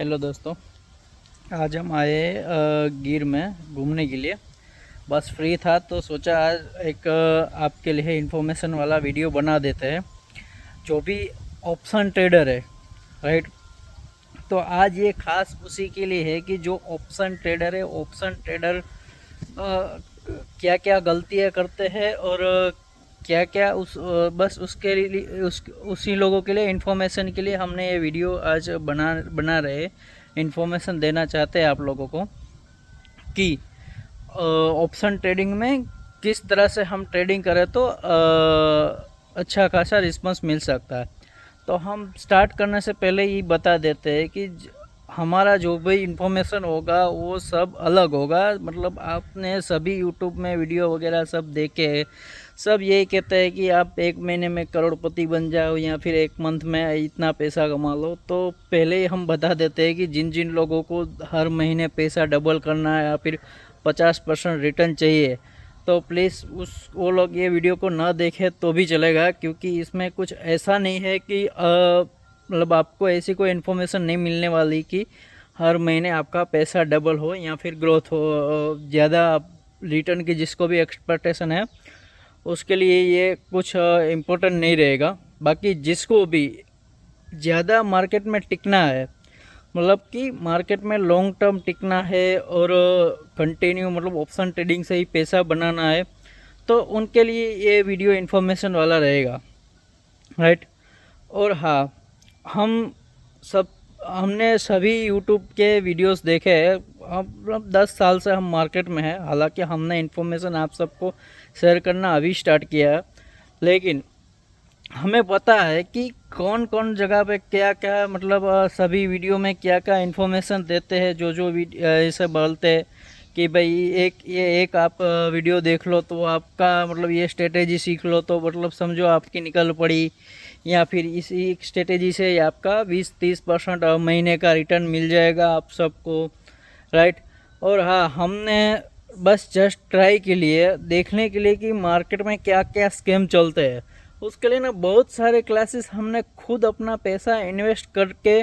Hello दोस्तों, आज हम आए गिर में घूमने के लिए। बस फ्री था तो सोचा आज एक आपके लिए इन्फॉर्मेशन वाला वीडियो बना देते हैं। जो भी ऑप्शन ट्रेडर है, राइट, तो आज ये खास उसी के लिए है कि जो ऑप्शन ट्रेडर है, ऑप्शन ट्रेडर क्या क्या गलतियाँ करते हैं और क्या क्या बस उसके लिए उसी लोगों के लिए इन्फॉर्मेशन के लिए हमने ये वीडियो आज बना रहे। इन्फॉर्मेशन देना चाहते हैं आप लोगों को कि ऑप्शन ट्रेडिंग में किस तरह से हम ट्रेडिंग करें तो अच्छा खासा रिस्पांस मिल सकता है। तो हम स्टार्ट करने से पहले ये बता देते हैं कि हमारा जो भी इंफॉर्मेशन होगा वो सब अलग होगा। मतलब आपने सभी यूट्यूब में वीडियो वगैरह सब देखे, सब यही कहते हैं कि आप एक महीने में करोड़पति बन जाओ या फिर एक मंथ में इतना पैसा कमा लो। तो पहले ही हम बता देते हैं कि जिन जिन लोगों को हर महीने पैसा डबल करना है या फिर 50% रिटर्न चाहिए, तो प्लीज़ वो लोग ये वीडियो को ना देखें तो भी चलेगा, क्योंकि इसमें कुछ ऐसा नहीं है कि मतलब आपको ऐसी कोई इन्फॉर्मेशन नहीं मिलने वाली कि हर महीने आपका पैसा डबल हो या फिर ग्रोथ हो। ज़्यादा रिटर्न की जिसको भी एक्सपेक्टेशन है उसके लिए ये कुछ इम्पोर्टेंट नहीं रहेगा। बाकी जिसको भी ज़्यादा मार्केट में टिकना है, मतलब कि मार्केट में लॉन्ग टर्म टिकना है और कंटिन्यू मतलब ऑप्शन ट्रेडिंग से ही पैसा बनाना है, तो उनके लिए ये वीडियो इन्फॉर्मेशन वाला रहेगा, राइट। और हाँ, हमने सभी यूट्यूब के वीडियोस देखे हैं। अब 10 साल से हम मार्केट में हैं। हालांकि हमने इन्फॉर्मेशन आप सबको शेयर करना अभी स्टार्ट किया है, लेकिन हमें पता है कि कौन कौन जगह पे क्या क्या मतलब सभी वीडियो में क्या क्या इन्फॉर्मेशन देते हैं। जो ऐसे बोलते हैं कि भाई एक आप वीडियो देख लो तो आपका मतलब ये स्ट्रेटेजी सीख लो तो मतलब समझो आपकी निकल पड़ी, या फिर इसी स्ट्रेटेजी से आपका 20-30% महीने का रिटर्न मिल जाएगा आप सबको, राइट। और हाँ, हमने बस जस्ट ट्राई के लिए देखने के लिए कि मार्केट में क्या क्या स्कैम चलते हैं, उसके लिए ना बहुत सारे क्लासेस हमने खुद अपना पैसा इन्वेस्ट करके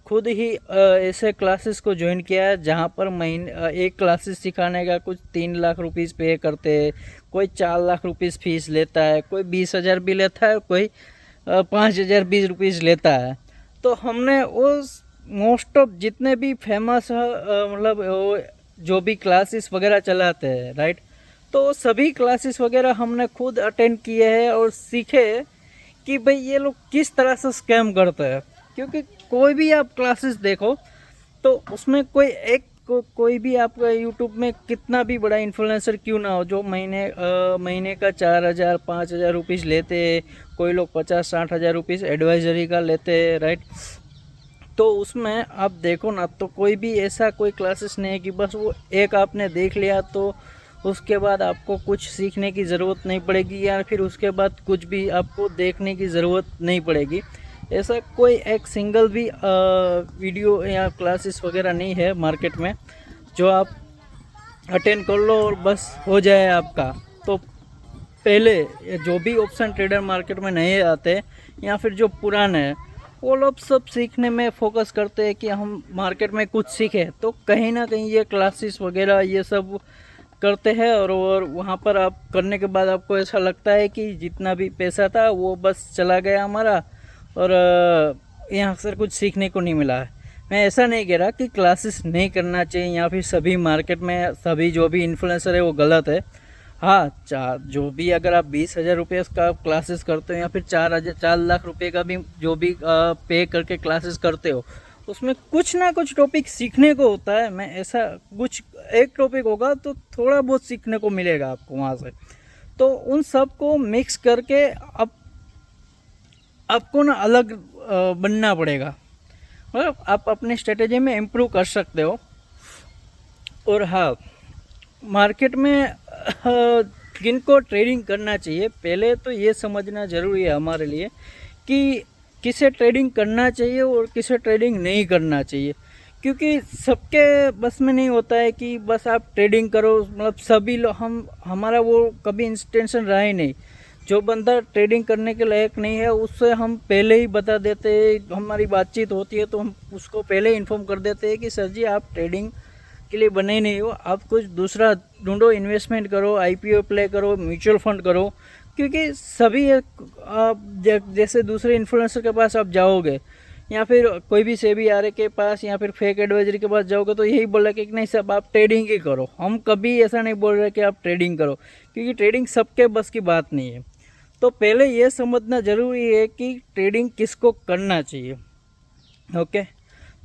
खुद ही ऐसे क्लासेस को ज्वाइन किया है, जहाँ पर महीने एक क्लासेस सिखाने का कुछ 3 लाख रुपीज़ पे करते हैं, कोई 4 लाख रुपीज़ फीस लेता है, कोई 20,000 भी लेता है, कोई 5,000 20 रुपीज़ लेता है। तो हमने उस मोस्ट ऑफ जितने भी फेमस मतलब वो जो भी क्लासेस वगैरह चलाते हैं, राइट, तो सभी क्लासेस वगैरह हमने खुद अटेंड किए हैं और सीखे कि भाई ये लोग किस तरह से स्कैम करते हैं। क्योंकि कोई भी आप क्लासेस देखो तो उसमें कोई भी आपका यूट्यूब में कितना भी बड़ा इन्फ्लुएंसर क्यों ना हो, जो महीने का 4,000 5,000 रुपीज़ लेते हैं, कोई लोग 50-60 हज़ार रुपीज़ एडवाइजरी का लेते हैं, राइट। तो उसमें आप देखो ना, तो कोई भी ऐसा कोई क्लासेस नहीं है कि बस वो एक आपने देख लिया तो उसके बाद आपको कुछ सीखने की ज़रूरत नहीं पड़ेगी, या फिर उसके बाद कुछ भी आपको देखने की ज़रूरत नहीं पड़ेगी। ऐसा कोई एक सिंगल भी वीडियो या क्लासेस वगैरह नहीं है मार्केट में जो आप अटेंड कर लो और बस हो जाए आपका। तो पहले जो भी ऑप्शन ट्रेडर मार्केट में नए आते या फिर जो पुराने हैं, वो लोग सब सीखने में फोकस करते हैं कि हम मार्केट में कुछ सीखें, तो कहीं ना कहीं ये क्लासेस वगैरह ये सब करते हैं और वहाँ पर आप करने के बाद आपको ऐसा लगता है कि जितना भी पैसा था वो बस चला गया हमारा और यहाँ से कुछ सीखने को नहीं मिला है। मैं ऐसा नहीं कह रहा कि क्लासेस नहीं करना चाहिए या फिर सभी मार्केट में सभी जो भी इन्फ्लुएंसर है वो गलत है। हाँ, जो भी अगर आप 20,000 रुपये का क्लासेस करते हो या फिर 4 लाख रुपए का भी जो भी पे करके क्लासेस करते हो, उसमें कुछ ना कुछ टॉपिक सीखने को होता है। मैं ऐसा कुछ एक टॉपिक होगा तो थोड़ा बहुत सीखने को मिलेगा आपको वहाँ से। तो उन सब को मिक्स करके आपको ना अलग बनना पड़ेगा, मतलब आप अपनी स्ट्रेटेजी में इम्प्रूव कर सकते हो। और हाँ, मार्केट में किनको ट्रेडिंग करना चाहिए, पहले तो ये समझना ज़रूरी है हमारे लिए कि किसे ट्रेडिंग करना चाहिए और किसे ट्रेडिंग नहीं करना चाहिए। क्योंकि सबके बस में नहीं होता है कि बस आप ट्रेडिंग करो, मतलब सभी लोग हमारा वो कभी इंटेंशन रहा ही नहीं। जो बंदा ट्रेडिंग करने के लायक नहीं है उससे हम पहले ही बता देते हैं, हमारी बातचीत होती है तो हम उसको पहले ही इन्फॉर्म कर देते हैं कि सर जी आप ट्रेडिंग के लिए बने नहीं हो, आप कुछ दूसरा ढूंढो, इन्वेस्टमेंट करो, आईपीओ प्ले करो, म्यूचुअल फंड करो। क्योंकि सभी आप जैसे दूसरे इन्फ्लुएंसर के पास आप जाओगे या फिर कोई भी सेबी आरए के पास या फिर फेक एडवाइजरी के पास जाओगे तो यही बोला कि नहीं सब आप ट्रेडिंग ही करो। हम कभी ऐसा नहीं बोल रहे कि आप ट्रेडिंग करो, क्योंकि ट्रेडिंग सबके बस की बात नहीं है। तो पहले ये समझना ज़रूरी है कि ट्रेडिंग किसको करना चाहिए। ओके,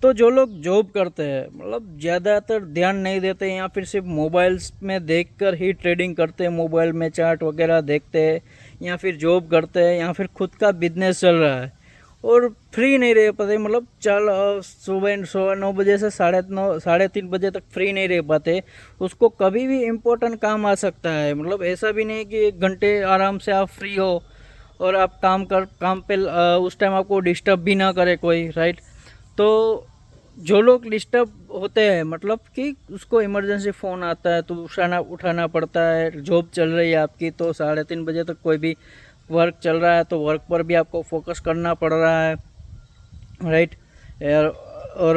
तो जो लोग जॉब करते हैं मतलब ज़्यादातर ध्यान नहीं देते या फिर सिर्फ मोबाइल्स में देखकर ही ट्रेडिंग करते हैं, मोबाइल में चार्ट वगैरह देखते हैं या फिर जॉब करते हैं या फिर खुद का बिजनेस चल रहा है और फ्री नहीं रह पाते, मतलब सुबह 9 बजे से 3:30 बजे तक फ्री नहीं रह पाते। उसको कभी भी इम्पोर्टेंट काम आ सकता है, मतलब ऐसा भी नहीं कि 1 घंटे आराम से आप फ्री हो और आप काम पे उस टाइम आपको डिस्टर्ब भी ना करे कोई, राइट। तो जो लोग डिस्टर्ब होते हैं मतलब कि उसको इमरजेंसी फ़ोन आता है तो उठाना पड़ता है, जॉब चल रही है आपकी तो 3:30 बजे तक कोई भी वर्क चल रहा है तो वर्क पर भी आपको फोकस करना पड़ रहा है, राइट। और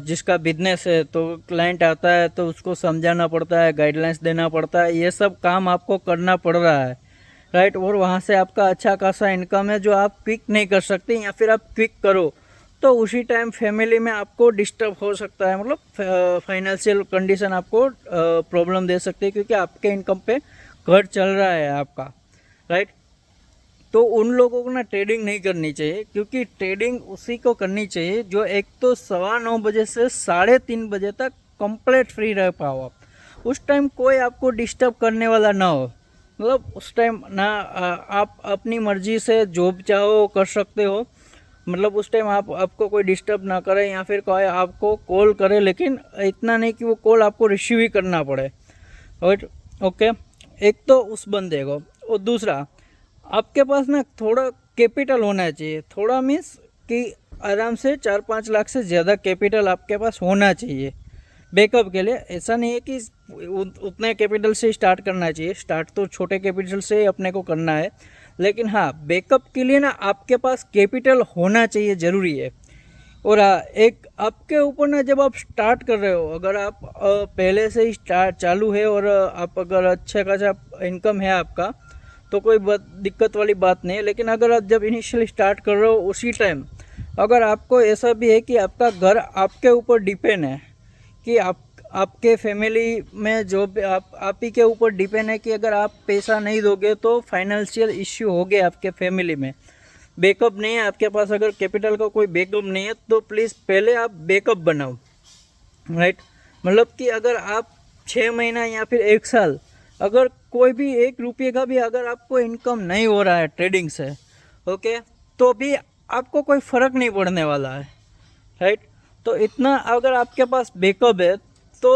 जिसका बिजनेस है तो क्लाइंट आता है तो उसको समझाना पड़ता है, गाइडलाइंस देना पड़ता है, ये सब काम आपको करना पड़ रहा है, राइट। और वहाँ से आपका अच्छा खासा इनकम है जो आप क्विक नहीं कर सकते, या फिर आप क्विक करो तो उसी टाइम फैमिली में आपको डिस्टर्ब हो सकता है, मतलब फाइनेंशियल कंडीशन आपको प्रॉब्लम दे सकती है क्योंकि आपके इनकम पे घर चल रहा है आपका, राइट। तो उन लोगों को ना ट्रेडिंग नहीं करनी चाहिए, क्योंकि ट्रेडिंग उसी को करनी चाहिए जो एक तो 9:15 बजे से 3:30 बजे तक कंप्लीट फ्री रह पाओ आप। उस टाइम कोई आपको डिस्टर्ब करने वाला ना हो, मतलब उस टाइम ना आप अपनी मर्जी से जॉब चाहो कर सकते हो, मतलब उस टाइम आपको कोई डिस्टर्ब ना करे या फिर कोई आपको कॉल करे, लेकिन इतना नहीं कि वो कॉल आपको रिसीव ही करना पड़े, राइट। ओके, एक तो उस बंदे को, और दूसरा आपके पास ना थोड़ा कैपिटल होना चाहिए, थोड़ा मीन्स कि आराम से 4-5 लाख से ज़्यादा कैपिटल आपके पास होना चाहिए बैकअप के लिए। ऐसा नहीं है कि उतने कैपिटल से स्टार्ट करना चाहिए, स्टार्ट तो छोटे कैपिटल से अपने को करना है, लेकिन हाँ बैकअप के लिए ना आपके पास कैपिटल होना चाहिए, ज़रूरी है। और एक आपके ऊपर ना जब आप स्टार्ट कर रहे हो, अगर आप पहले से ही स्टार्ट चालू है और आप अगर अच्छा खासा इनकम है आपका तो कोई दिक्कत वाली बात नहीं है, लेकिन अगर आप जब इनिशियली स्टार्ट कर रहे हो उसी टाइम अगर आपको ऐसा भी है कि आपका घर आपके ऊपर डिपेंड है, कि आपके फैमिली में जो भी आप ही के ऊपर डिपेंड है कि अगर आप पैसा नहीं दोगे तो फाइनेंशियल इश्यू हो गए आपके फैमिली में, बैकअप नहीं है आपके पास, अगर कैपिटल का कोई बैकअप नहीं है तो प्लीज़ पहले आप बैकअप बनाओ, राइट। मतलब कि अगर आप 6 महीना या फिर 1 साल अगर कोई भी 1 रुपये का भी अगर आपको इनकम नहीं हो रहा है ट्रेडिंग से, ओके, तो भी आपको कोई फ़र्क नहीं पड़ने वाला है, राइट। तो इतना अगर आपके पास बैकअप है तो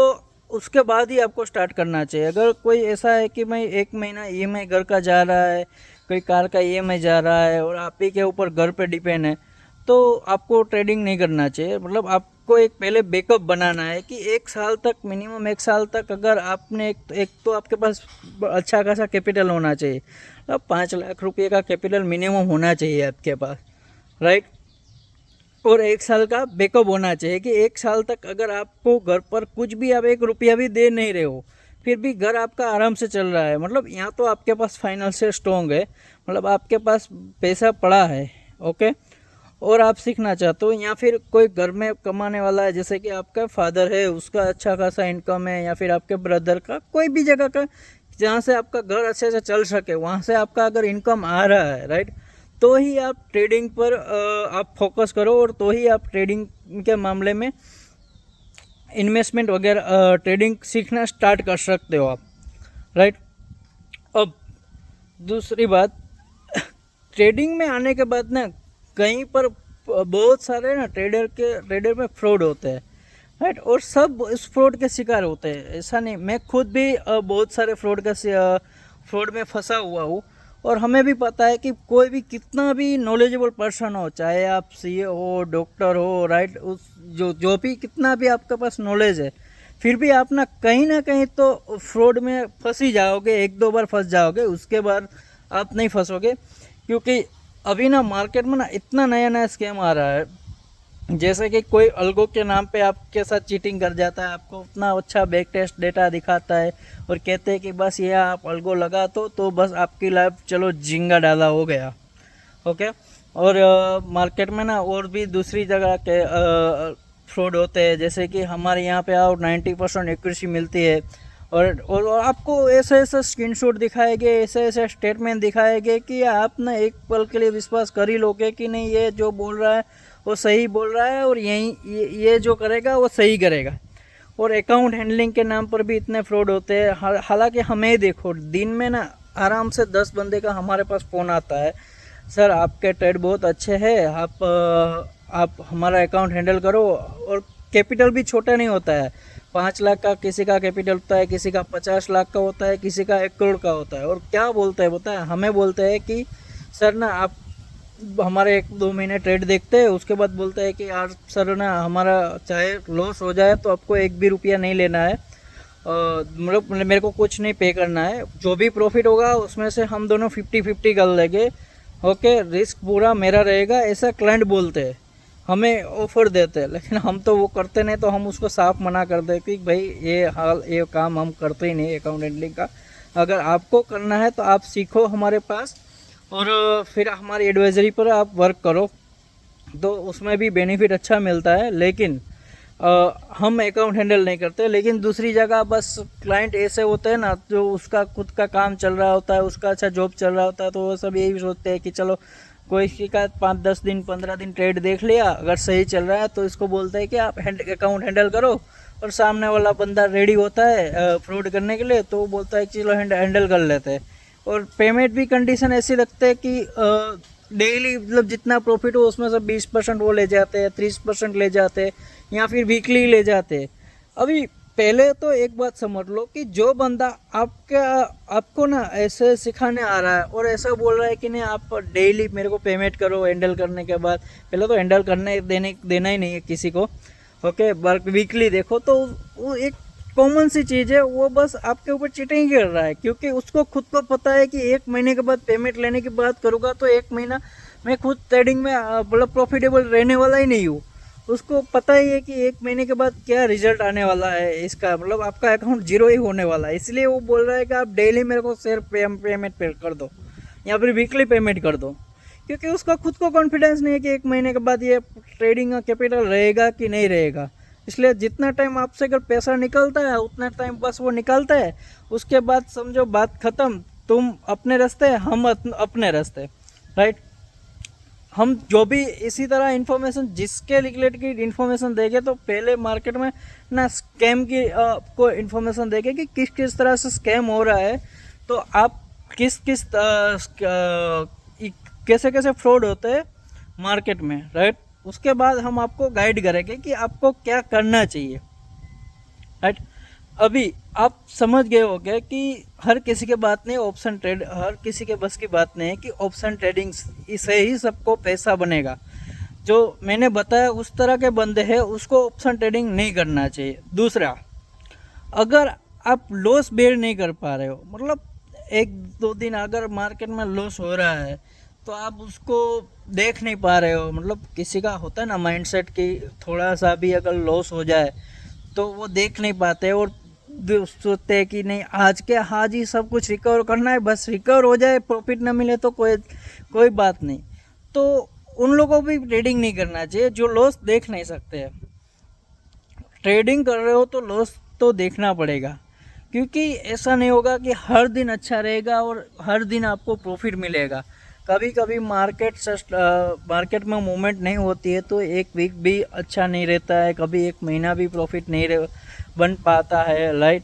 उसके बाद ही आपको स्टार्ट करना चाहिए। अगर कोई ऐसा है कि मैं 1 महीना ईएमआई घर का जा रहा है, कोई कार का ईएमआई जा रहा है और आप ही के ऊपर घर पे डिपेंड है, तो आपको ट्रेडिंग नहीं करना चाहिए। मतलब आपको एक पहले बैकअप बनाना है कि 1 साल तक, मिनिमम 1 साल तक अगर आपने एक तो आपके पास अच्छा खासा कैपिटल होना चाहिए, मतलब 5 लाख रुपये का कैपिटल मिनिमम होना चाहिए आपके पास, राइट। और 1 साल का बैकअप होना चाहिए कि 1 साल तक अगर आपको घर पर कुछ भी आप 1 रुपया भी दे नहीं रहे हो फिर भी घर आपका आराम से चल रहा है, मतलब यहाँ तो आपके पास फाइनेंशियल स्ट्रॉन्ग है, मतलब आपके पास पैसा पड़ा है, ओके। और आप सीखना चाहते हो या फिर कोई घर में कमाने वाला है, जैसे कि आपका फादर है उसका अच्छा खासा इनकम है, या फिर आपके ब्रदर का, कोई भी जगह का जहाँ से आपका घर अच्छे से चल सके वहाँ से आपका अगर इनकम आ रहा है, राइट, तो ही आप ट्रेडिंग पर आप फोकस करो और तो ही आप ट्रेडिंग के मामले में इन्वेस्टमेंट वगैरह ट्रेडिंग सीखना स्टार्ट कर सकते हो आप, राइट। अब दूसरी बात, ट्रेडिंग में आने के बाद ना कहीं पर बहुत सारे ना ट्रेडर में फ्रॉड होते हैं, राइट, और सब इस फ्रॉड के शिकार होते हैं। ऐसा नहीं, मैं खुद भी बहुत सारे फ्रॉड में फंसा हुआ हूँ, और हमें भी पता है कि कोई भी कितना भी नॉलेजेबल पर्सन हो, चाहे आप सीए हो, डॉक्टर हो, राइट, उस जो भी कितना भी आपके पास नॉलेज है, फिर भी आप ना कहीं तो फ्रॉड में फंस ही जाओगे, 1-2 बार फंस जाओगे, उसके बाद आप नहीं फंसोगे, क्योंकि अभी ना मार्केट में ना इतना नया नया स्कैम आ रहा है, जैसे कि कोई अलगो के नाम पे आपके साथ चीटिंग कर जाता है, आपको उतना अच्छा बैक टेस्ट डेटा दिखाता है और कहते हैं कि बस ये आप अलगो लगा तो बस आपकी लाइफ चलो झिंगा डाला हो गया। ओके। और मार्केट में ना और भी दूसरी जगह के फ्रॉड होते हैं, जैसे कि हमारे यहाँ पे आओ 90% एक्यूरेसी मिलती है, और आपको ऐसे ऐसे स्क्रीनशॉट दिखाएंगे, ऐसे ऐसे स्टेटमेंट दिखाएंगे कि आप ना एक पल के लिए विश्वास कर ही लोगे कि नहीं ये जो बोल रहा है वो सही बोल रहा है, और ये जो करेगा वो सही करेगा। और अकाउंट हैंडलिंग के नाम पर भी इतने फ्रॉड होते हैं। हालांकि हमें देखो, दिन में ना आराम से 10 बंदे का हमारे पास फ़ोन आता है, सर आपके ट्रेड बहुत अच्छे हैं, आप हमारा अकाउंट हैंडल करो। और कैपिटल भी छोटा नहीं होता है, 5 लाख का किसी का कैपिटल होता है, किसी का 50 लाख का होता है, किसी का 1 करोड़ का होता है। और क्या बोलते हैं पता है, हमें बोलते हैं कि सर ना आप हमारे 1-2 महीने ट्रेड देखते हैं, उसके बाद बोलते हैं कि यार सर ना हमारा चाहे लॉस हो जाए तो आपको 1 भी रुपया नहीं लेना है, मतलब मेरे को कुछ नहीं पे करना है, जो भी प्रॉफिट होगा उसमें से हम दोनों 50-50 कर लेंगे। ओके, रिस्क पूरा मेरा रहेगा, ऐसा क्लाइंट बोलते हैं, हमें ऑफर देते हैं। लेकिन हम तो वो करते नहीं, तो हम उसको साफ मना कर दें कि भाई ये काम हम करते ही नहीं अकाउंट हैंडलिंग का। अगर आपको करना है तो आप सीखो हमारे पास, और फिर हमारी एडवाइजरी पर आप वर्क करो, तो उसमें भी बेनिफिट अच्छा मिलता है। लेकिन हम अकाउंट हैंडल नहीं करते। लेकिन दूसरी जगह बस क्लाइंट ऐसे होते हैं ना, जो उसका खुद का काम चल रहा होता है, उसका अच्छा जॉब चल रहा होता है, तो वो सब यही सोचते हैं कि चलो कोई का 5-10 दिन 15 दिन ट्रेड देख लिया, अगर सही चल रहा है तो इसको बोलते हैं कि आप अकाउंट हैंडल करो, और सामने वाला बंदा रेडी होता है फ्रॉड करने के लिए, तो वो बोलता है कि चलो हैंडल कर लेते हैं। और पेमेंट भी कंडीशन ऐसी रखते हैं कि डेली मतलब जितना प्रॉफिट हो उसमें से 20% वो ले जाते हैं, 30% ले जाते हैं, या फिर वीकली ले जाते हैं। अभी पहले तो एक बात समझ लो कि जो बंदा आपको ना ऐसे सिखाने आ रहा है और ऐसा बोल रहा है कि नहीं आप डेली मेरे को पेमेंट करो हैंडल करने के बाद, पहले तो हैंडल करने देना ही नहीं है किसी को। ओके, वीकली देखो तो वो एक कॉमन सी चीज़ है, वो बस आपके ऊपर चीटिंग कर रहा है, क्योंकि उसको खुद को पता है कि 1 महीने के बाद पेमेंट लेने की बात करूँगा तो 1 महीना मैं खुद ट्रेडिंग में मतलब प्रॉफिटेबल रहने वाला ही नहीं हूँ। उसको पता ही है कि 1 महीने के बाद क्या रिजल्ट आने वाला है इसका, मतलब आपका अकाउंट जीरो ही होने वाला है। इसलिए वो बोल रहा है कि आप डेली मेरे को शेयर पेमेंट कर दो, या फिर वीकली पेमेंट कर दो, क्योंकि उसका खुद को कॉन्फिडेंस नहीं है कि 1 महीने के बाद ये ट्रेडिंग का कैपिटल रहेगा कि नहीं रहेगा। इसलिए जितना टाइम आपसे अगर पैसा निकलता है उतना टाइम बस वो निकलता है, उसके बाद समझो बात ख़त्म, तुम अपने रास्ते हम अपने रास्ते, राइट। हम जो भी इसी तरह इन्फॉर्मेशन जिसके रिलेटेड इन्फॉर्मेशन देंगे, तो पहले मार्केट में ना स्कैम की आपको इन्फॉर्मेशन देंगे कि किस किस तरह से स्कैम हो रहा है, तो आप कैसे कैसे फ्रॉड होते हैं मार्केट में, राइट। उसके बाद हम आपको गाइड करेंगे कि आपको क्या करना चाहिए, राइट। अभी आप समझ गए होंगे कि हर किसी के बात नहीं, ऑप्शन ट्रेड हर किसी के बस की बात नहीं है कि ऑप्शन ट्रेडिंग से ही सबको पैसा बनेगा। जो मैंने बताया उस तरह के बंदे हैं उसको ऑप्शन ट्रेडिंग नहीं करना चाहिए। दूसरा, अगर आप लॉस बेयर नहीं कर पा रहे हो, मतलब 1-2 दिन अगर मार्केट में लॉस हो रहा है तो आप उसको देख नहीं पा रहे हो, मतलब किसी का होता है ना माइंडसेट कि थोड़ा सा भी अगर लॉस हो जाए तो वो देख नहीं पाते, और सोचते हैं कि नहीं आज ही सब कुछ रिकवर करना है, बस रिकवर हो जाए, प्रॉफिट ना मिले तो कोई बात नहीं। तो उन लोगों को भी ट्रेडिंग नहीं करना चाहिए जो लॉस देख नहीं सकते हैं। ट्रेडिंग कर रहे हो तो लॉस तो देखना पड़ेगा, क्योंकि ऐसा नहीं होगा कि हर दिन अच्छा रहेगा और हर दिन आपको प्रॉफिट मिलेगा। कभी कभी मार्केट में मूवमेंट नहीं होती है तो 1 वीक भी अच्छा नहीं रहता है, कभी 1 महीना भी प्रॉफिट नहीं बन पाता है, राइट।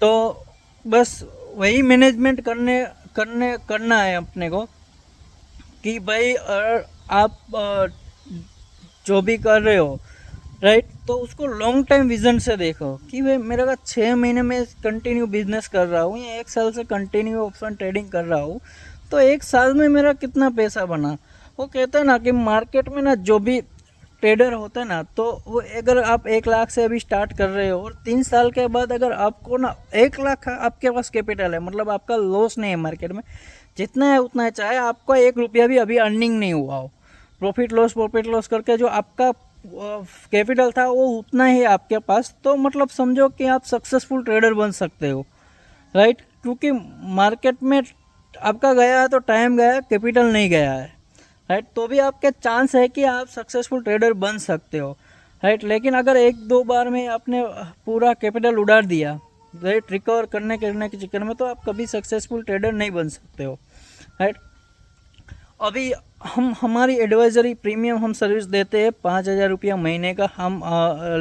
तो बस वही मैनेजमेंट करना है अपने को कि भाई आप जो भी कर रहे हो, राइट, तो उसको लॉन्ग टाइम विजन से देखो कि भाई मेरा का 6 महीने में कंटिन्यू बिजनेस कर रहा हूँ या 1 साल से कंटिन्यू ऑप्शन ट्रेडिंग कर रहा हूँ, तो 1 साल में मेरा कितना पैसा बना। वो कहते हैं ना कि मार्केट में ना जो भी ट्रेडर होता है ना, तो वो अगर आप 1 लाख से अभी स्टार्ट कर रहे हो और 3 साल के बाद अगर आपको ना 1 लाख आपके पास कैपिटल है, मतलब आपका लॉस नहीं है मार्केट में, जितना है उतना है, चाहे आपका 1 रुपया भी अभी अर्निंग नहीं हुआ हो, प्रॉफिट लॉस करके जो आपका कैपिटल था वो उतना ही आपके पास, तो मतलब समझो कि आप सक्सेसफुल ट्रेडर बन सकते हो, राइट। क्योंकि मार्केट में आपका गया है तो टाइम गया है, कैपिटल नहीं गया है, राइट। तो भी आपके चांस है कि आप सक्सेसफुल ट्रेडर बन सकते हो, राइट। लेकिन अगर 1-2 बार में आपने पूरा कैपिटल उड़ा दिया, राइट, रिकवर करने के चक्कर में, तो आप कभी सक्सेसफुल ट्रेडर नहीं बन सकते हो, राइट। अभी हम हमारी एडवाइजरी प्रीमियम हम सर्विस देते हैं, 5,000 रुपया महीने का हम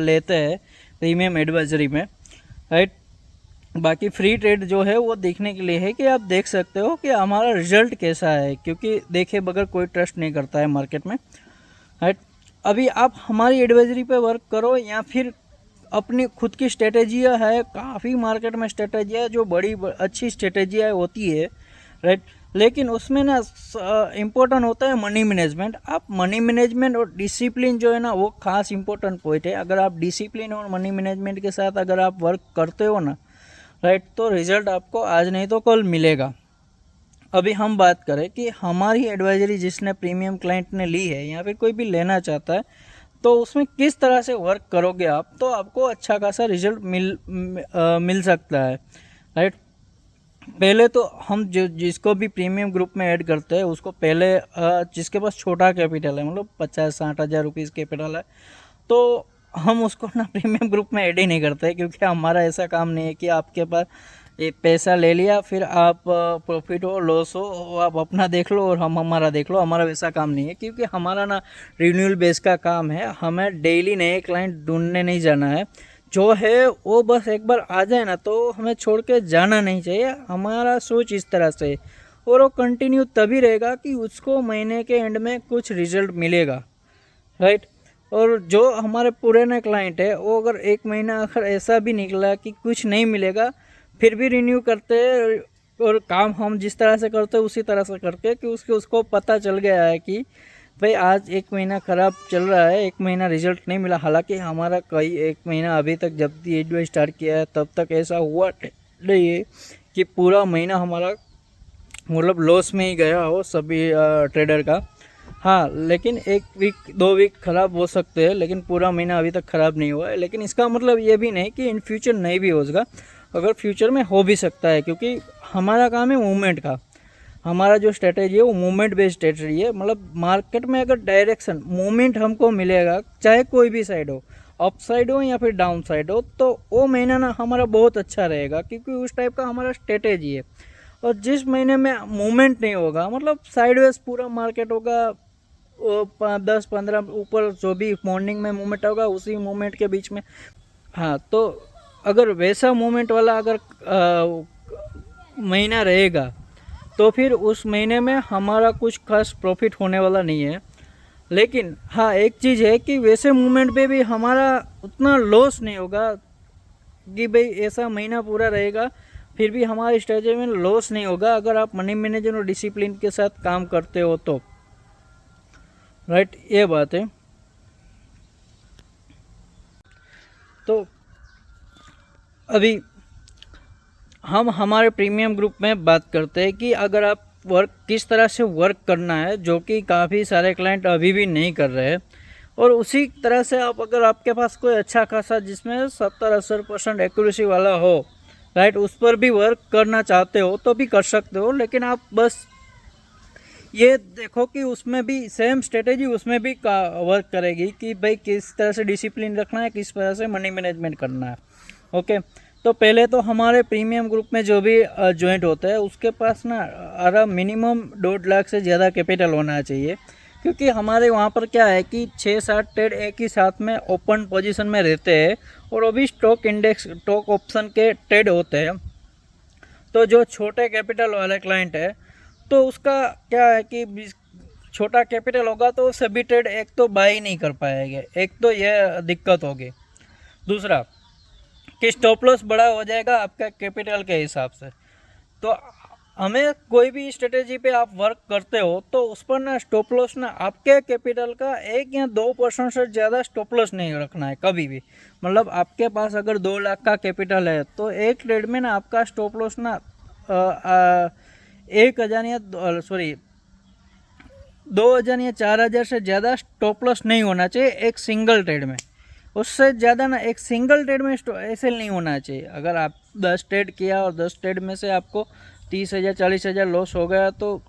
लेते हैं प्रीमियम एडवाइजरी में, राइट। बाकी फ्री ट्रेड जो है वो देखने के लिए है कि आप देख सकते हो कि हमारा रिजल्ट कैसा है, क्योंकि देखे बगैर कोई ट्रस्ट नहीं करता है मार्केट में, राइट। अभी आप हमारी एडवाइजरी पे वर्क करो या फिर अपनी खुद की स्ट्रेटेजियाँ है, काफ़ी मार्केट में स्ट्रेटेजियाँ जो बड़ी अच्छी स्ट्रेटेजियाँ होती है, राइट। लेकिन उसमें ना इम्पोर्टेंट होता है मनी मैनेजमेंट। आप मनी मैनेजमेंट और डिसिप्लिन जो है ना वो खास इम्पोर्टेंट पॉइंट है। अगर आप डिसिप्लिन और मनी मैनेजमेंट के साथ अगर आप वर्क करते हो ना, राइट, तो रिज़ल्ट आपको आज नहीं तो कल मिलेगा। अभी हम बात करें कि हमारी एडवाइजरी जिसने प्रीमियम क्लाइंट ने ली है या फिर कोई भी लेना चाहता है, तो उसमें किस तरह से वर्क करोगे आप, तो आपको अच्छा खासा रिजल्ट मिल सकता है, राइट। पहले तो हम जिसको भी प्रीमियम ग्रुप में ऐड करते हैं उसको पहले जिसके पास छोटा कैपिटल है, मतलब 50-60 हज़ार रुपीज़ कैपिटल है, तो हम उसको ना प्रीमियम ग्रुप में ऐड ही नहीं करते, क्योंकि हमारा ऐसा काम नहीं है कि आपके पास ये पैसा ले लिया फिर आप प्रॉफिट हो लॉस हो आप अपना देख लो और हम हमारा देख लो। हमारा वैसा काम नहीं है, क्योंकि हमारा ना रिन्यूअल बेस का काम है। हमें डेली नए क्लाइंट ढूंढने नहीं जाना है, जो है वो बस एक बार आ जाए ना तो हमें छोड़ के जाना नहीं चाहिए। हमारा सोच इस तरह से, और वो कंटिन्यू तभी रहेगा कि उसको महीने के एंड में कुछ रिजल्ट मिलेगा, राइट। और जो हमारे पुराने क्लाइंट है वो अगर 1 महीना अगर ऐसा भी निकला कि कुछ नहीं मिलेगा, फिर भी रिन्यू करते हैं और काम हम जिस तरह से करते हैं उसी तरह से करके, कि उसको पता चल गया है कि भाई आज 1 महीना ख़राब चल रहा है, 1 महीना रिजल्ट नहीं मिला। हालांकि हमारा कई 1 महीना अभी तक जब भी एडवाइस स्टार्ट किया है तब तक ऐसा हुआ नहीं है कि पूरा महीना हमारा मतलब लॉस में ही गया हो सभी ट्रेडर का। हाँ, लेकिन 1 वीक 2 वीक ख़राब हो सकते हैं, लेकिन पूरा महीना अभी तक ख़राब नहीं हुआ है। लेकिन इसका मतलब ये भी नहीं कि इन फ्यूचर नहीं भी होगा, अगर फ्यूचर में हो भी सकता है, क्योंकि हमारा काम है मूवमेंट का। हमारा जो स्ट्रेटेजी है वो मूवमेंट बेस्ड स्ट्रेटेजी है। मतलब मार्केट में अगर डायरेक्शन मूवमेंट हमको मिलेगा, चाहे कोई भी साइड हो, अप साइड हो या फिर डाउन साइड हो, तो वो महीना ना हमारा बहुत अच्छा रहेगा, क्योंकि उस टाइप का हमारा स्ट्रेटेजी है। और जिस महीने में मूवमेंट नहीं होगा, मतलब साइडवेज पूरा मार्केट होगा, 10-15 ऊपर जो भी मॉर्निंग में मूवमेंट होगा उसी मूवमेंट के बीच में, हाँ, तो अगर वैसा मूवमेंट वाला अगर महीना रहेगा तो फिर उस महीने में हमारा कुछ खास प्रॉफिट होने वाला नहीं है। लेकिन हाँ, एक चीज़ है कि वैसे मूवमेंट पे भी हमारा उतना लॉस नहीं होगा कि भाई ऐसा महीना पूरा रहेगा फिर भी हमारी स्ट्रेटेजी में लॉस नहीं होगा, अगर आप मनी मैनेजमेंट और डिसिप्लिन के साथ काम करते हो तो, राइट, ये बात है। तो अभी हम हमारे प्रीमियम ग्रुप में बात करते हैं कि अगर आप वर्क किस तरह से वर्क करना है, जो कि काफ़ी सारे क्लाइंट अभी भी नहीं कर रहे हैं। और उसी तरह से आप अगर आपके पास कोई अच्छा खासा जिसमें 70-80% एक्यूरेसी वाला हो, राइट, उस पर भी वर्क करना चाहते हो तो भी कर सकते हो। लेकिन आप बस ये देखो कि उसमें भी सेम स्ट्रेटेजी उसमें भी वर्क करेगी कि भाई किस तरह से डिसिप्लिन रखना है, किस तरह से मनी मैनेजमेंट करना है। ओके, तो पहले तो हमारे प्रीमियम ग्रुप में जो भी ज्वाइंट होता है उसके पास ना मिनिमम 1.5 लाख से ज़्यादा कैपिटल होना चाहिए, क्योंकि हमारे वहाँ पर क्या है कि 6-7 ट्रेड एक ही साथ में ओपन पोजीशन में रहते हैं और वो भी स्टॉक इंडेक्स स्टॉक ऑप्शन के ट्रेड होते हैं। तो जो छोटे कैपिटल वाले क्लाइंट है तो उसका क्या है कि छोटा कैपिटल होगा तो सभी ट्रेड एक तो बाई नहीं कर पाएंगे, एक तो यह दिक्कत होगी। दूसरा कि स्टॉप लॉस बड़ा हो जाएगा आपका कैपिटल के हिसाब से। तो हमें कोई भी स्ट्रेटेजी पे आप वर्क करते हो तो उस पर ना स्टॉप लॉस ना आपके कैपिटल का 1 या 2% से ज़्यादा स्टॉप लॉस नहीं रखना है कभी भी। मतलब आपके पास अगर 2 लाख का कैपिटल है तो एक ट्रेड में ना आपका स्टॉप लॉस ना 1000 या 2000 या 4000 से ज़्यादा स्टॉप लॉस नहीं होना चाहिए एक सिंगल ट्रेड में। उससे ज़्यादा ना एक सिंगल ट्रेड में ऐसे नहीं होना चाहिए। अगर आप 10 ट्रेड किया और 10 ट्रेड में से आपको 30,000 40,000 लॉस हो गया तो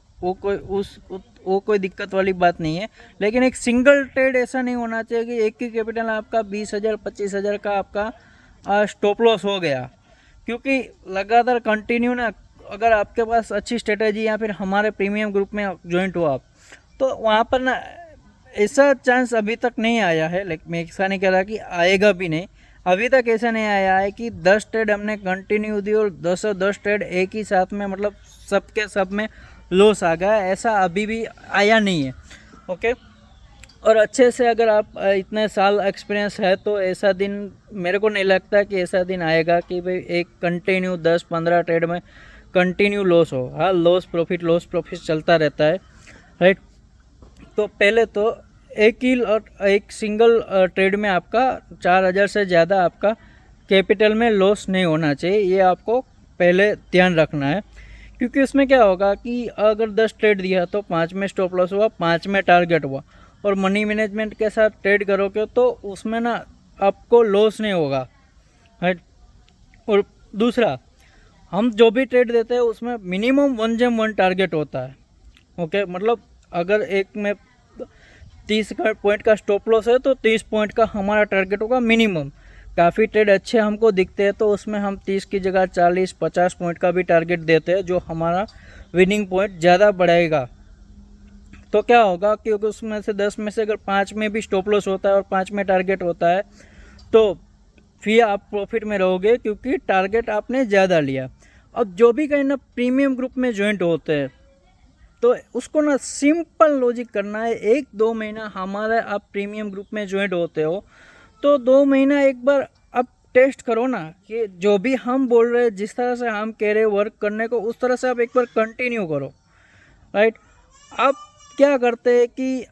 वो कोई दिक्कत वाली बात नहीं है। लेकिन एक सिंगल ट्रेड ऐसा नहीं होना चाहिए कि एक ही कैपिटल आपका 20,000 25,000 का आपका स्टॉप लॉस हो गया। क्योंकि लगातार कंटिन्यू ना, अगर आपके पास अच्छी स्ट्रेटेजी या फिर हमारे प्रीमियम ग्रुप में ज्वाइंट हो आप, तो वहाँ पर ना ऐसा चांस अभी तक नहीं आया है। लेकिन मैं ऐसा नहीं कह रहा कि आएगा भी नहीं, अभी तक ऐसा नहीं आया है कि 10 ट्रेड हमने कंटिन्यू दी और 10 ट्रेड एक ही साथ में मतलब सबके सब में लॉस आ गया, ऐसा अभी भी आया नहीं है। ओके, और अच्छे से अगर आप इतने साल एक्सपीरियंस है तो ऐसा दिन मेरे को नहीं लगता कि ऐसा दिन आएगा कि भाई एक कंटिन्यू 10-15 ट्रेड में कंटिन्यू लॉस हो। हाँ, लॉस प्रॉफिट चलता रहता है, राइट। तो पहले तो एक सिंगल ट्रेड में आपका 4000 से ज़्यादा आपका कैपिटल में लॉस नहीं होना चाहिए, ये आपको पहले ध्यान रखना है। क्योंकि उसमें क्या होगा कि अगर 10 ट्रेड दिया तो 5 में स्टॉप लॉस हुआ, 5 में टारगेट हुआ, और मनी मैनेजमेंट के साथ ट्रेड करोगे तो उसमें ना आपको लॉस नहीं होगा, राइट। और दूसरा, हम जो भी ट्रेड देते हैं उसमें मिनिमम 1 टारगेट होता है। ओके, मतलब अगर एक में 30 पॉइंट का स्टॉप लॉस है तो 30 पॉइंट का हमारा टारगेट होगा मिनिमम। काफ़ी ट्रेड अच्छे हमको दिखते हैं तो उसमें हम 30 की जगह 40-50 पॉइंट का भी टारगेट देते हैं, जो हमारा विनिंग पॉइंट ज़्यादा बढ़ाएगा। तो क्या होगा, क्योंकि उसमें से 10 में से अगर 5 में भी स्टॉप लॉस होता है और 5 में टारगेट होता है तो फिर आप प्रॉफिट में रहोगे, क्योंकि टारगेट आपने ज़्यादा लिया। अब जो भी कहीं ना प्रीमियम ग्रुप में ज्वाइंट होते हैं तो उसको ना सिंपल लॉजिक करना है। 1-2 महीना हमारा आप प्रीमियम ग्रुप में ज्वाइंट होते हो तो 2 महीना एक बार आप टेस्ट करो ना, कि जो भी हम बोल रहे हैं, जिस तरह से हम कह रहे हैं वर्क करने को, उस तरह से आप एक बार कंटिन्यू करो, राइट। आप क्या करते हैं कि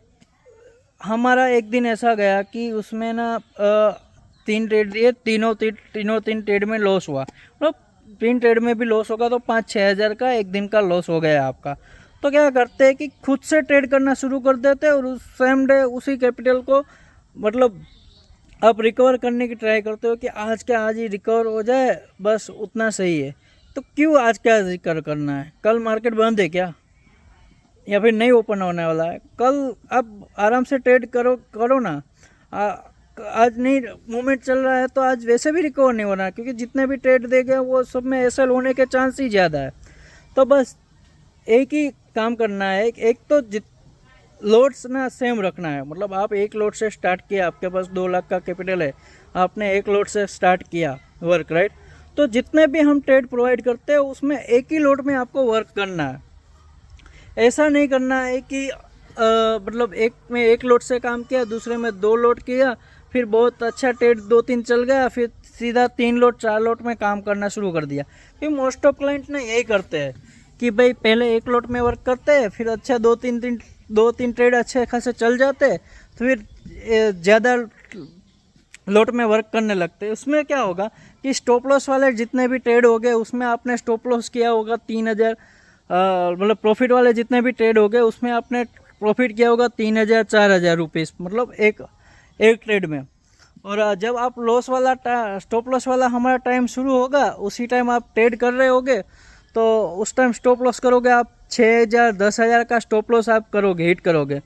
हमारा एक दिन ऐसा गया कि उसमें ना 3 ट्रेड दिए, तीनों ट्रेड में लॉस हुआ। मतलब 3 ट्रेड में भी लॉस होगा तो 5-6 हज़ार का एक दिन का लॉस हो गया आपका। तो क्या करते हैं कि खुद से ट्रेड करना शुरू कर देते हैं और उस सेम डे उसी कैपिटल को मतलब आप रिकवर करने की ट्राई करते हो कि आज के आज ही रिकवर हो जाए, बस उतना सही है। तो क्यों आज के आज रिकवर करना है? कल मार्केट बंद है क्या, या फिर नहीं ओपन होने वाला है? कल आप आराम से ट्रेड करो ना। आज नहीं मूवमेंट चल रहा है तो आज वैसे भी रिकवर नहीं हो रहा है, क्योंकि जितने भी ट्रेड देंगे वो सब में एसएल होने के चांस ही ज़्यादा है। तो बस एक ही काम करना है, एक तो लोड्स ना सेम रखना है। मतलब आप एक लोड से स्टार्ट किया, आपके पास 2 लाख का कैपिटल है, आपने एक लोड से स्टार्ट किया वर्क, राइट। तो जितने भी हम ट्रेड प्रोवाइड करते हैं उसमें एक ही लोड में आपको वर्क करना है। ऐसा नहीं करना है कि मतलब एक में एक लोड से काम किया, दूसरे में 2 लोड किया, फिर बहुत अच्छा ट्रेड 2-3 चल गया, फिर सीधा 3 लोड 4 लोड में काम करना शुरू कर दिया। क्योंकि मोस्ट ऑफ क्लाइंट ना यही करते हैं कि भाई पहले एक लोड में वर्क करते हैं, फिर अच्छा 2-3 ट्रेड अच्छे खासे चल जाते, तो फिर ज़्यादा लोट में वर्क करने लगते हैं। उसमें क्या होगा कि स्टॉप लॉस वाले जितने भी ट्रेड हो गए उसमें आपने स्टॉप लॉस किया होगा 3000, मतलब प्रॉफिट वाले जितने भी ट्रेड हो गए उसमें आपने प्रॉफिट किया होगा 3000-4000 रुपीज़, मतलब एक ट्रेड में। और जब आप लॉस वाला स्टॉप लॉस वाला हमारा टाइम शुरू होगा, उसी टाइम आप ट्रेड कर रहे होगे तो उस टाइम स्टॉप लॉस करोगे आप 6000 10,000 का स्टॉप लॉस आप करोगे, हिट करोगे।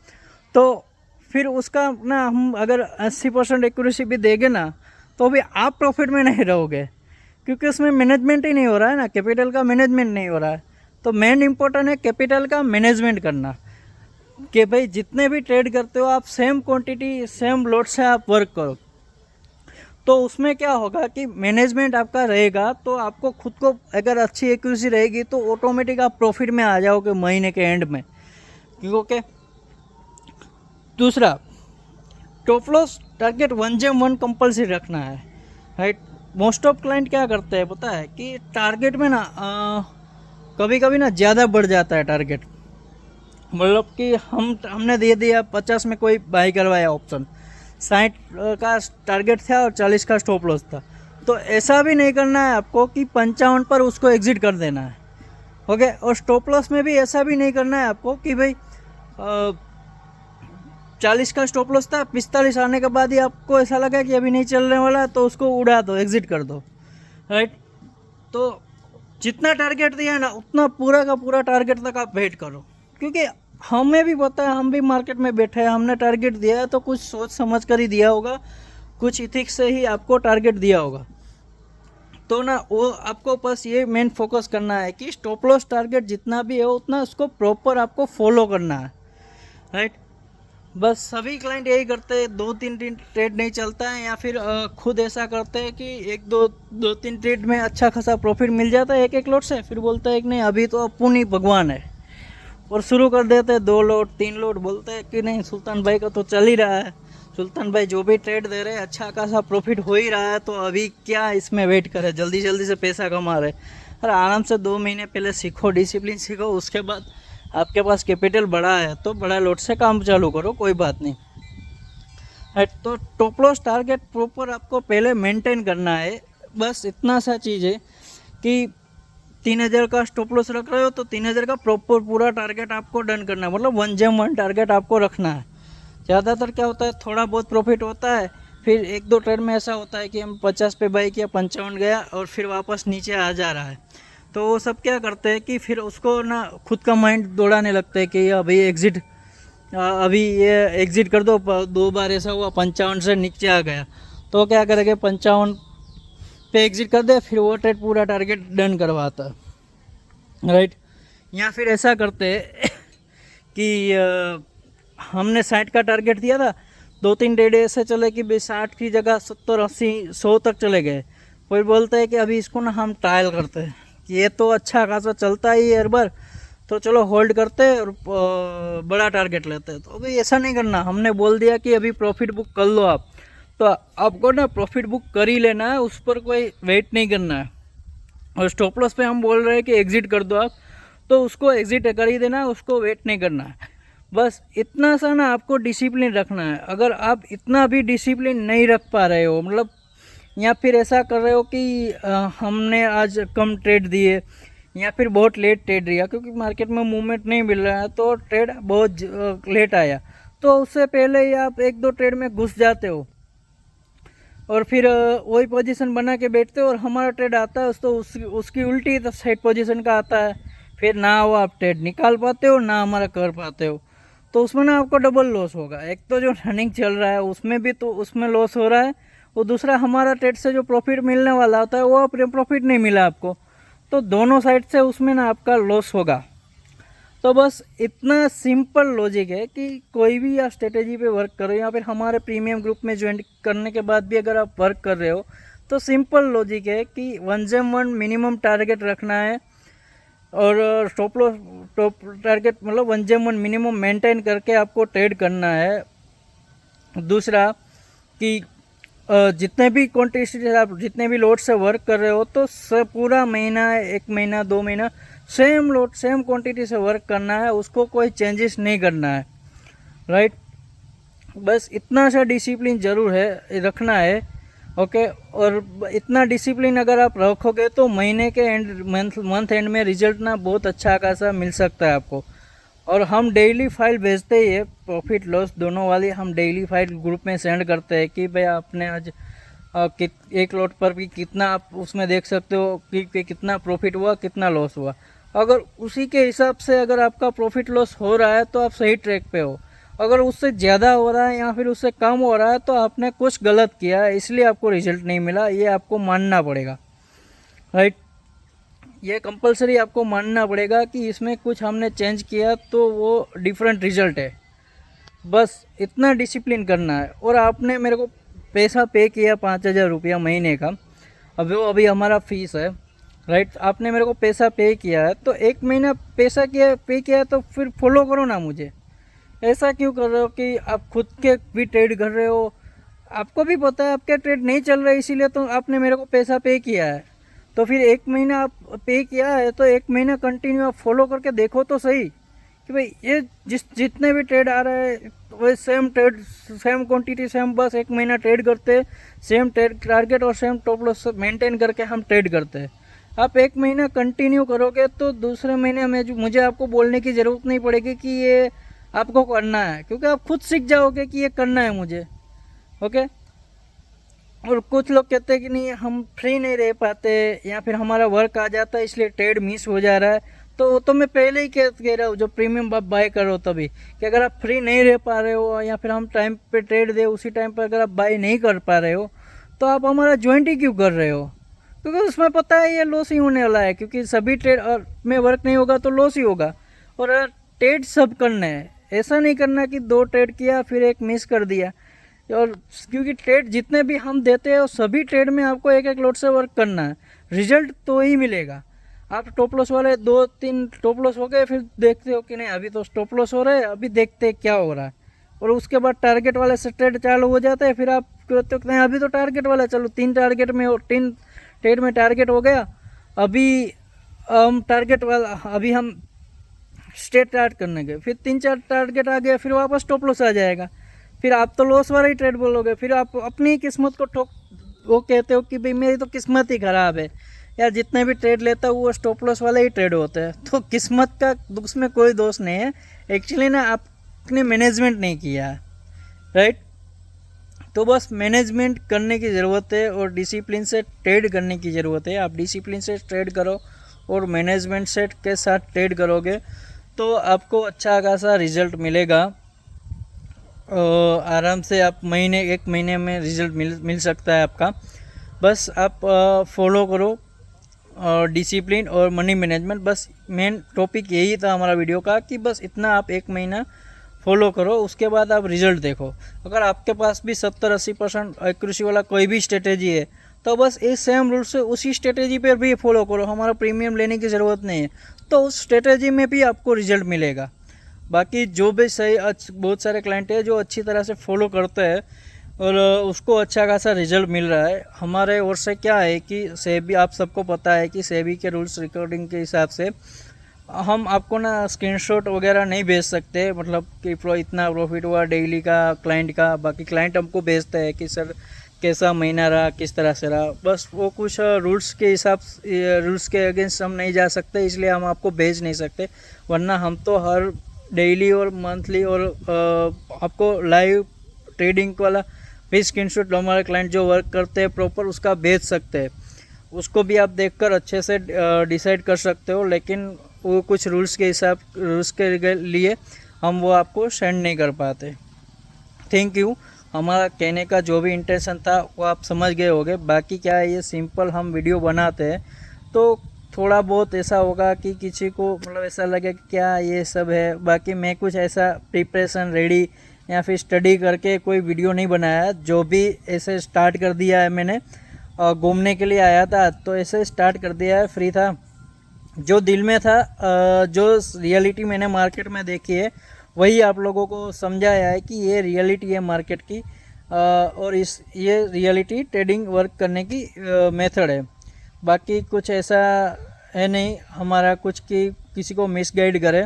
तो फिर उसका ना हम अगर 80% एक्यूरेसी भी देंगे ना तो भी आप प्रॉफिट में नहीं रहोगे, क्योंकि उसमें मैनेजमेंट ही नहीं हो रहा है ना, कैपिटल का मैनेजमेंट नहीं हो रहा है। तो मेन इंपॉर्टेंट है कैपिटल का मैनेजमेंट करना, कि भाई जितने भी ट्रेड करते हो आप सेम क्वांटिटी सेम लोड से आप वर्क करो। तो उसमें क्या होगा कि मैनेजमेंट आपका रहेगा, तो आपको खुद को अगर अच्छी एक्यूरेसी रहेगी तो ऑटोमेटिक आप प्रॉफिट में आ जाओगे महीने के एंड में। क्योंकि दूसरा, स्टॉप लॉस टारगेट 1 कंपल्सरी रखना है, राइट। मोस्ट ऑफ क्लाइंट क्या करते हैं पता है कि टारगेट में ना कभी कभी ना ज़्यादा बढ़ जाता है टारगेट। मतलब कि हमने दे दिया 50 में कोई बाई करवाया ऑप्शन, 60 का टारगेट था और 40 का स्टॉप लॉस था। तो ऐसा भी नहीं करना है आपको कि 55 पर उसको एग्जिट कर देना है। ओके। और स्टॉप लॉस में भी ऐसा भी नहीं करना है आपको कि भाई 40 का स्टॉप लॉस था, 45 आने के बाद ही आपको ऐसा लगा कि अभी नहीं चलने वाला, तो उसको उड़ा दो, एग्जिट कर दो, राइट। तो जितना टारगेट दिया है ना, उतना पूरा का पूरा टारगेट तक आप वेट करो, क्योंकि हमें भी पता है, हम भी मार्केट में बैठे हैं, हमने टारगेट दिया है तो कुछ सोच समझ कर ही दिया होगा, कुछ इथिक्स से ही आपको टारगेट दिया होगा। तो ना वो आपको बस ये मेन फोकस करना है कि स्टॉप लॉस टारगेट जितना भी है उतना उसको प्रॉपर आपको फॉलो करना है, राइट। बस सभी क्लाइंट यही करते हैं, 2-3 दिन ट्रेड नहीं चलता है, या फिर खुद ऐसा करते हैं कि 1-2-3 ट्रेड में अच्छा खासा प्रॉफिट मिल जाता है एक लोट से, फिर बोलते हैं कि नहीं अभी तो अपुन ही भगवान है, और शुरू कर देते हैं 2 लोट 3 लोट, बोलते हैं कि नहीं सुल्तान भाई का तो चल ही रहा है, सुल्तान भाई जो भी ट्रेड दे रहे हैं अच्छा खासा प्रॉफिट हो ही रहा है, तो अभी क्या इसमें वेट करे, जल्दी जल्दी से पैसा कमा रहे। अरे आराम से 2 महीने पहले सीखो, डिसिप्लिन सीखो, उसके बाद आपके पास कैपिटल बड़ा है तो बड़ा लोट से काम चालू करो, कोई बात नहीं, राइट। तो टॉप लॉस टारगेट प्रॉपर आपको पहले मेंटेन करना है, बस इतना सा चीज़ है कि 3000 का स्टॉप लॉस रख रहे हो तो 3000 का प्रॉपर पूरा टारगेट आपको डन करना है, मतलब 1 टारगेट आपको रखना है। ज़्यादातर क्या होता है, थोड़ा बहुत प्रॉफिट होता है, फिर 1-2 ट्रेड में ऐसा होता है कि हम 50 पे बाई किया, 55 गया और फिर वापस नीचे आ जा रहा है, तो वो सब क्या करते हैं कि फिर उसको ना खुद का माइंड दौड़ाने लगते हैं कि अभी एग्ज़िट, अभी ये एग्ज़िट कर दो। 2 बार ऐसा हुआ 55 से नीचे आ गया, तो क्या करेंगे 55 पे एग्ज़िट कर दे, फिर वो ट्रेड पूरा टारगेट डन करवाता है, राइट। या फिर ऐसा करते हैं कि हमने 60 का टारगेट दिया था, 2-3 ट्रेड ऐसे चले कि भाई 60 की जगह 70-80-100 तक चले गए, फिर बोलते हैं कि अभी इसको ना हम ट्रायल करते हैं कि ये तो अच्छा खासा चलता ही है हर बार, तो चलो होल्ड करते हैं और बड़ा टारगेट लेते हैं। तो भाई ऐसा नहीं करना, हमने बोल दिया कि अभी प्रॉफिट बुक कर लो आप, तो आपको ना प्रॉफिट बुक कर ही लेना है, उस पर कोई वेट नहीं करना है। और स्टॉप लॉस पे हम बोल रहे हैं कि एग्ज़िट कर दो आप, तो उसको एग्ज़िट कर ही देना है, उसको वेट नहीं करना है। बस इतना सा ना आपको डिसिप्लिन रखना है। अगर आप इतना भी डिसिप्लिन नहीं रख पा रहे हो, मतलब या फिर ऐसा कर रहे हो कि हमने आज कम ट्रेड दिए या फिर बहुत लेट ट्रेड दिया, क्योंकि मार्केट में मूवमेंट नहीं मिल रहा है तो ट्रेड बहुत लेट आया, तो उससे पहले ही आप 1-2 ट्रेड में घुस जाते हो और फिर वही पोजीशन बना के बैठते हो, और हमारा ट्रेड आता है तो उसकी उल्टी तो साइड पोजीशन का आता है, फिर ना वो आप ट्रेड निकाल पाते हो ना हमारा कर पाते हो, तो उसमें ना आपको डबल लॉस होगा। एक तो जो रनिंग चल रहा है उसमें भी तो उसमें लॉस हो रहा है, और दूसरा हमारा ट्रेड से जो प्रॉफिट मिलने वाला होता है वो प्रॉफिट नहीं मिला आपको, तो दोनों साइड से उसमें ना आपका लॉस होगा। तो बस इतना सिंपल लॉजिक है कि कोई भी आप स्ट्रेटेजी पे वर्क कर रहे हो या फिर हमारे प्रीमियम ग्रुप में ज्वाइन करने के बाद भी अगर आप वर्क कर रहे हो, तो सिंपल लॉजिक है कि 1 मिनिमम टारगेट रखना है, और स्टॉप लॉस टॉप टारगेट मतलब 1 मिनिमम मेंटेन करके आपको ट्रेड करना है। दूसरा कि जितने भी क्वांटिटी से आप जितने भी लोड से वर्क कर रहे हो, तो पूरा महीना 1 महीना 2 महीना सेम लोड सेम क्वांटिटी से वर्क करना है, उसको कोई चेंजेस नहीं करना है, राइट। बस इतना सा डिसिप्लिन ज़रूर है रखना है, ओके। और इतना डिसिप्लिन अगर आप रखोगे तो महीने के एंड मंथ एंड में रिजल्ट ना बहुत अच्छा खासा मिल सकता है आपको। और हम डेली फाइल भेजते ही है, प्रॉफिट लॉस दोनों वाली हम डेली फाइल ग्रुप में सेंड करते हैं कि भाई आपने आज एक लॉट पर भी कितना आप उसमें देख सकते हो कि कितना प्रॉफिट हुआ कितना लॉस हुआ। अगर उसी के हिसाब से अगर आपका प्रॉफिट लॉस हो रहा है तो आप सही ट्रैक पे हो, अगर उससे ज़्यादा हो रहा है या फिर उससे कम हो रहा है तो आपने कुछ गलत किया है, इसलिए आपको रिजल्ट नहीं मिला, ये आपको मानना पड़ेगा, राइट। ये कंपलसरी आपको मानना पड़ेगा कि इसमें कुछ हमने चेंज किया तो वो डिफरेंट रिजल्ट है। बस इतना डिसिप्लिन करना है। और आपने मेरे को पैसा पे किया 5000 रुपया महीने का, अब वो अभी हमारा फीस है, राइट। आपने मेरे को पैसा पे किया है तो 1 महीना पैसा पे किया है तो फिर फॉलो करो ना मुझे। ऐसा क्यों कर रहे हो कि आप खुद के भी ट्रेड कर रहे हो, आपको भी पता है आपके ट्रेड नहीं चल रहे, इसीलिए तो आपने मेरे को पैसा पे किया है, तो फिर 1 महीना आप पे किया है तो 1 महीना कंटिन्यू आप फॉलो करके देखो तो सही कि भाई ये जितने भी ट्रेड आ रहे हैं वही same trade same quantity same, बस 1 महीना ट्रेड करते हैं, सेम ट्रेड टारगेट और सेम टॉप लॉस मेंटेन करके हम ट्रेड करते हैं, आप 1 महीना कंटिन्यू करोगे तो दूसरे महीने में मुझे आपको बोलने की ज़रूरत नहीं पड़ेगी कि ये आपको करना है, क्योंकि आप खुद सीख जाओगे कि ये करना है मुझे। ओके। और कुछ लोग कहते हैं कि नहीं हम फ्री नहीं रह पाते या फिर हमारा वर्क आ जाता है इसलिए ट्रेड मिस हो जा रहा है। तो वो तो मैं पहले ही कह रहा हूँ, जो प्रीमियम आप बाय करो तभी, कि अगर आप फ्री नहीं रह पा रहे हो या फिर हम टाइम पे ट्रेड दे उसी टाइम पर अगर आप बाय नहीं कर पा रहे हो तो आप हमारा ज्वाइंट ही क्यों कर रहे हो? क्योंकि उसमें पता है ये लॉस ही होने वाला है, क्योंकि सभी ट्रेड में वर्क नहीं होगा तो लॉस ही होगा। और ट्रेड सब करना है, ऐसा नहीं करना कि 2 ट्रेड किया फिर एक मिस कर दिया। और क्योंकि ट्रेड जितने भी हम देते हैं सभी ट्रेड में आपको एक एक लॉट से वर्क करना है, रिजल्ट तो ही मिलेगा। आप स्टॉप लॉस वाले 2-3 स्टॉप लॉस हो गए, फिर देखते हो कि नहीं अभी तो स्टॉप लॉस हो रहा है, अभी देखते हैं क्या हो रहा है, और उसके बाद टारगेट वाले से ट्रेड चालू हो जाता है। फिर आप कहते हो नहीं अभी तो टारगेट वाला, चलो 3 टारगेट में 3 ट्रेड में टारगेट हो गया, अभी हम टारगेट वाला अभी हम स्टार्ट करने गए, फिर 3-4 टारगेट आ गया, फिर वापस स्टॉप लॉस आ जाएगा, फिर आप तो लॉस वाला ही ट्रेड बोलोगे, फिर आप अपनी किस्मत को ठोक वो कहते हो कि भाई मेरी तो किस्मत ही ख़राब है यार, जितने भी ट्रेड लेता हूँ वो स्टॉप लॉस वाले ही ट्रेड होते हैं। तो किस्मत का उसमें कोई दोष नहीं है, एक्चुअली ना आपने मैनेजमेंट नहीं किया है, राइट। तो बस मैनेजमेंट करने की ज़रूरत है और डिसिप्लिन से ट्रेड करने की ज़रूरत है। आप डिसिप्लिन से ट्रेड करो और मैनेजमेंट सेट के साथ ट्रेड करोगे तो आपको अच्छा खासा रिजल्ट मिलेगा। आराम से आप एक महीने में रिज़ल्ट मिल सकता है आपका। बस आप फॉलो करो डिसिप्लिन और मनी मैनेजमेंट। बस मेन टॉपिक यही था हमारा वीडियो का कि बस इतना आप 1 महीना फॉलो करो, उसके बाद आप रिज़ल्ट देखो। अगर आपके पास भी 70-80% एक्यूरेसी वाला कोई भी स्ट्रेटेजी है तो बस इस सेम रूल से उसी स्ट्रेटेजी पर भी फॉलो करो, हमारा प्रीमियम लेने की ज़रूरत नहीं है, तो उस स्ट्रेटेजी में भी आपको रिज़ल्ट मिलेगा। बाकी जो भी सही बहुत सारे क्लाइंट हैं जो अच्छी तरह से फॉलो करते हैं और उसको अच्छा खासा रिजल्ट मिल रहा है। हमारे ओर से क्या है कि सेबी, आप सबको पता है कि सेबी के रूल्स रिकॉर्डिंग के हिसाब से हम आपको ना स्क्रीनशॉट वगैरह नहीं भेज सकते, मतलब कि इतना प्रॉफिट हुआ डेली का क्लाइंट का। बाकी क्लाइंट हमको भेजते हैं कि सर कैसा महीना रहा, किस तरह से रहा, बस वो कुछ रूल्स के हिसाब रूल्स के अगेंस्ट हम नहीं जा सकते, इसलिए हम आपको भेज नहीं सकते। वरना हम तो हर डेली और मंथली और आपको लाइव ट्रेडिंग वाला भी स्क्रीनशॉट हमारे क्लाइंट जो वर्क करते हैं प्रॉपर उसका भेज सकते हैं, उसको भी आप देखकर अच्छे से डिसाइड कर सकते हो। लेकिन वो कुछ रूल्स के लिए हम वो आपको सेंड नहीं कर पाते। Thank you. हमारा कहने का जो भी इंटेंशन था वो आप समझ गए होंगे। बाकी क्या है, ये सिंपल हम वीडियो बनाते हैं तो थोड़ा बहुत ऐसा होगा कि किसी को मतलब ऐसा लगे कि क्या ये सब है। बाकी मैं कुछ ऐसा प्रिपरेशन रेडी या फिर स्टडी करके कोई वीडियो नहीं बनाया, जो भी ऐसे स्टार्ट कर दिया है मैंने। घूमने के लिए आया था तो ऐसे स्टार्ट कर दिया है, फ्री था, जो दिल में था, जो रियलिटी मैंने मार्केट में देखी है वही आप लोगों को समझाया है कि ये रियलिटी है मार्केट की, और ये रियलिटी ट्रेडिंग वर्क करने की मेथड है। बाकी कुछ ऐसा है नहीं हमारा कुछ कि किसी को मिसगाइड करे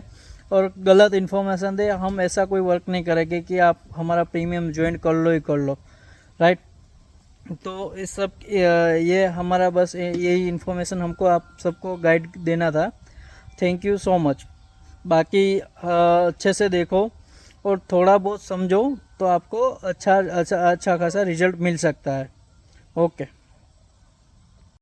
और गलत इन्फॉर्मेशन दे, हम ऐसा कोई वर्क नहीं करेंगे कि आप हमारा प्रीमियम ज्वाइन कर लो ही कर लो, राइट। तो इस सब ये हमारा बस यही इन्फॉर्मेशन हमको आप सबको गाइड देना था। Thank you so much. बाकी अच्छे से देखो और थोड़ा बहुत समझो तो आपको अच्छा खासा रिजल्ट मिल सकता है। ओके।